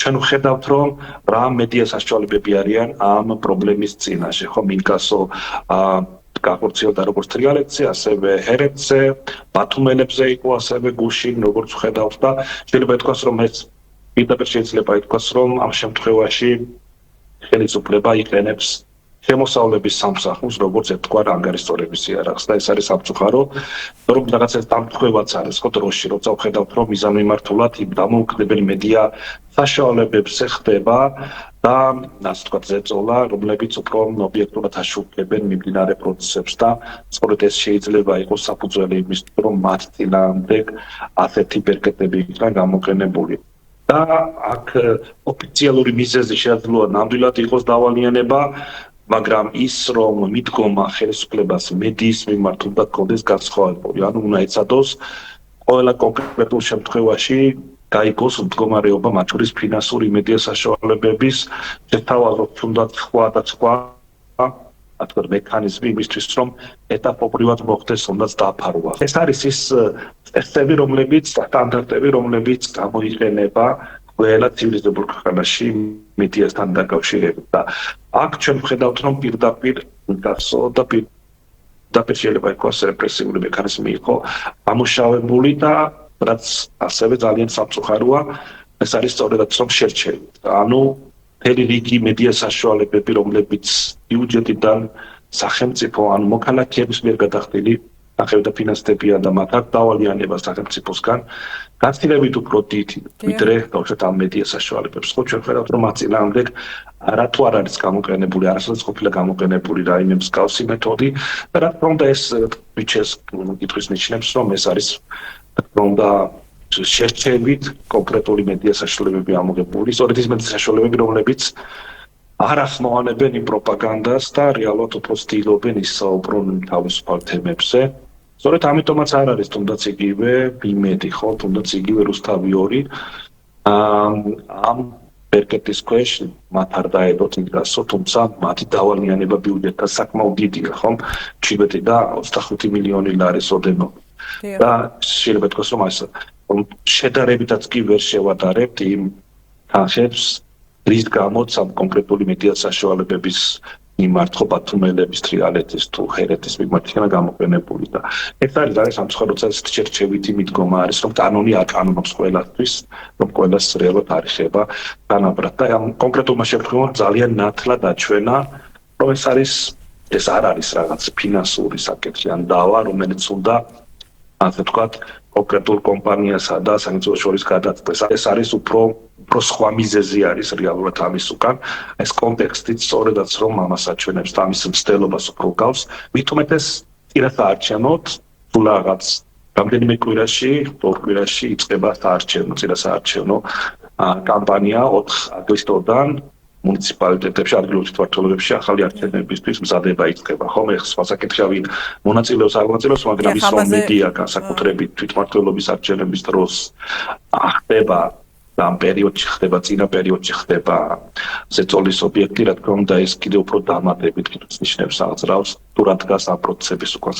ჩვენ ვხედავთ, რომ რა მედია საშუალებები არიან ამ პრობლემის წინაშე, ხო, მინკასო გახორციელდა როგორც ტრიალეთზე, ასევე ჰერეთზე, ბათუმელებზე იყო ასევე გუშინ, როგორც ვხედავთ და შეიძლება ითქვას, რომ ეს პირდაპირ შეიძლება ითქვას, რომ ამ შემთხვევაში ხელისუფლება იყენებს შემოსავლების სამსახურს, როგორც ერთგვარ ანგარიშწორების იარაღს და ეს არის სამწუხარო, რომ რაღაცა დამთხევაც არის, ხო, დროში, როცა ვხედავთ, რომ მიზანმიმართულად იმ დამოუკიდებელ მედია საშუალებებზე ხდება და ასე ვთქვათ, ზეწოლა, რომლებიც უფრო ობიექტურად აშუქებენ მიმდინარე პროცესებს და სწორედ ეს შეიძლება იყოს საფუძველი იმის, რომ მათ წინააღმდეგ ასეთი ბერკეტები იქნა გამოყენებული. და აქ ოფიციალური მიზეზი შეიძლება ნამდვილად იყოს დავალიანება, მაგრამ ის რომ მიდგომა ხელისუფლებას მედიის მიმართ უნდა გქონდეს განსხვავებული, ანუ უნდა ეცადოს ყველა კონკრეტულ შემთხვევაში გაიგოს მდგომარეობა, მათ შორის ფინანსური მედია საშუალებების შეთავაზოთ თუნდაც სხვა და სხვა ათქო მექანიზმი იმისთვის, რომ ეტაპობრივად მოხდეს თუნდაც დაფარვა. ეს არის ის წესები, რომლებიც სტანდარტები, რომლებიც გამოიყენება ყველა ცივილიზებულ ქვეყანაში მედიასთან დაკავშირებით და აქ ჩვენ ვხედავთ, რომ პირდაპირ გასო და პირდაპირ შეიძლება იყოს რეპრესიული მექანიზმი იყო ამუშავებული და რაც ასევე ძალიან სამწუხაროა, ეს არის სწორედაც რომ შერჩევით. ანუ მთელი რიგი მედია საშუალებები, რომლებიც ბიუჯეტიდან სახელმწიფო ან მოქალაქეების მიერ გადახდილი ახევ და ფინანსდებიან და მათ აქვს დავალიანება სახელმწიფოსგან გაცილებით უფრო დიდი, ვიდრე თავშეთ ამ მედია საშუალებებს. ხო, ჩვენ ვხედავთ, რომ მათ წინააღმდეგ არათუ არ არის გამოყენებული, არასოდეს ყოფილა გამოყენებული რაიმე მსგავსი მეთოდი და რა თქმა უნდა ეს ვიჩეს კითხვის ნიშნებს, რომ ეს არის რა თქმა უნდა შერჩევით კონკრეტული მედია საშუალებები ამოღებული, სწორედ ის მედია საშუალებები, რომლებიც არ ახმოვანებენ იმ პროპაგანდას და რეალურად უფრო ცდილობენ ისაუბრონ თავისუფალ თემებზე. სწორედ ამიტომაც არ არის თუნდაც იგივე ბიმედი, ხო, თუნდაც იგივე რუსთავი 2 ამ ბერკეტის ქვეშ მათ არ დაედოთ მიგასო, თუმცა მათი დავალიანება ბიუჯეტთან საკმაოდ დიდია, ხო, 17 და 25 მილიონი ლარის ოდენობა. და შეიძლება ითქვას, რომ ასე შედარებითაც კი ვერ შევადარებთ იმ თანხებს, რის გამოც ამ კონკრეტული მედია საშუალებების მიმართ ხო ბათუმელების, ტრიალეთის თუ ჰერეთის მიმართ იქნა გამოყენებული და ეს არის სამწუხარო, როცა შერჩევითი მიდგომა არის, რომ კანონი აკანონობს ყველასთვის, რომ ყველას რეალურად არ ეხება განაბრად და ამ კონკრეტულმა შემთხვევაში ძალიან ნათლად აჩვენა, რომ ეს არ არის რაღაც ფინანსური საკითხი ან დავა, რომელიც უნდა ასე ვთქვათ, კონკრეტულ კომპანიასა და სახელმწიფოს შორის გადაწყვეტს. ეს არის უფრო სხვა მიზეზი არის რეალურად ამის უკან. ეს კონტექსტიც სწორედაც რომ ამას აჩვენებს და ამის მცდელობას უფრო გავს, მით უმეტეს წინა საარჩევნოდ თუ რაღაც რამდენიმე კვირაში, 2 კვირაში იწყება საარჩევნო, წინა საარჩევნო კამპანია 4 აგვისტოდან მუნიციპალიტეტებში, ადგილობრივ თვითმმართველობებში ახალი არჩევნებისთვის მზადება იწყება. ხომ ეს სხვა საკითხია, მონაწილეობს არ მონაწილეობს, მაგრამ ის რომ მედია განსაკუთრებით თვითმმართველობის არჩევნების დროს ხდება და ამ პერიოდში ხდება, წინა პერიოდში ხდება ზეწოლის ობიექტი, რა თქმა უნდა, ეს კიდევ უფრო დამატებით ნიშნავს რაღაც რავს, თუ რა დგას ამ პროცესების უკან